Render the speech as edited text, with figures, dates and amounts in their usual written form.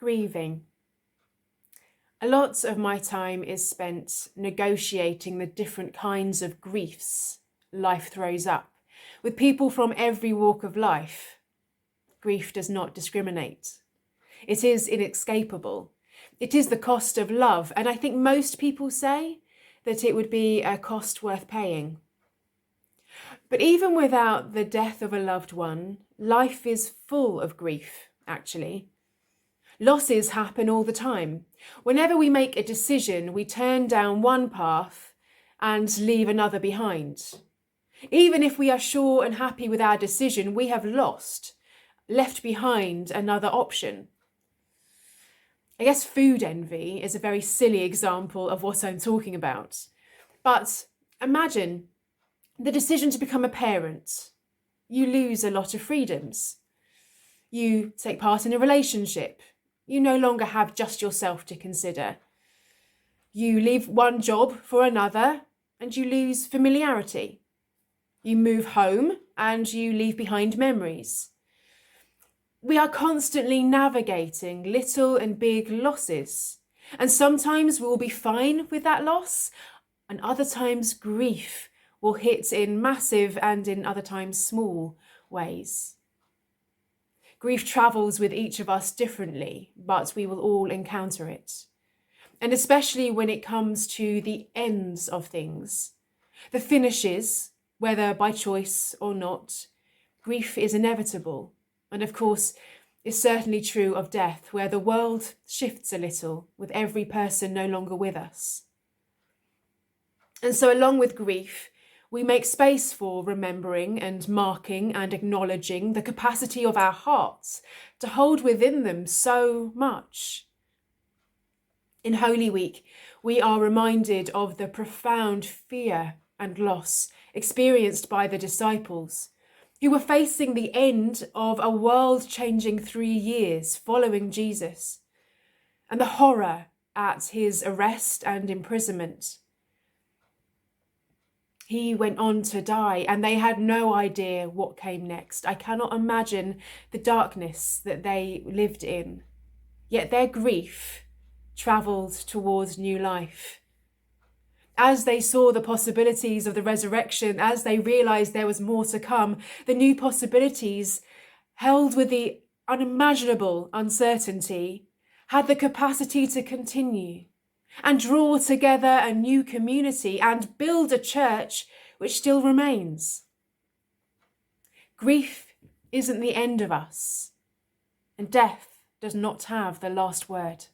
Grieving. A lot of my time is spent negotiating the different kinds of griefs life throws up, with people from every walk of life. Grief does not discriminate. It is inescapable. It is the cost of love, and I think most people say that it would be a cost worth paying. But even without the death of a loved one, life is full of grief, actually. Losses happen all the time. Whenever we make a decision, we turn down one path and leave another behind. Even if we are sure and happy with our decision, we have left behind another option. I guess food envy is a very silly example of what I'm talking about. But imagine the decision to become a parent. You lose a lot of freedoms. You take part in a relationship. You no longer have just yourself to consider. You leave one job for another and you lose familiarity. You move home and you leave behind memories. We are constantly navigating little and big losses. And sometimes we'll be fine with that loss, and other times grief will hit in massive and in other times small ways. Grief travels with each of us differently, but we will all encounter it. And especially when it comes to the ends of things, the finishes, whether by choice or not, grief is inevitable. And of course, it's certainly true of death, where the world shifts a little with every person no longer with us. And so along with grief, we make space for remembering and marking and acknowledging the capacity of our hearts to hold within them so much. In Holy Week, we are reminded of the profound fear and loss experienced by the disciples, who were facing the end of a world-changing 3 years following Jesus, and the horror at his arrest and imprisonment. He went on to die, and they had no idea what came next. I cannot imagine the darkness that they lived in. Yet their grief travelled towards new life. As they saw the possibilities of the resurrection, as they realised there was more to come, the new possibilities, held with the unimaginable uncertainty, had the capacity to continue and draw together a new community and build a church which still remains. Grief isn't the end of us, and death does not have the last word.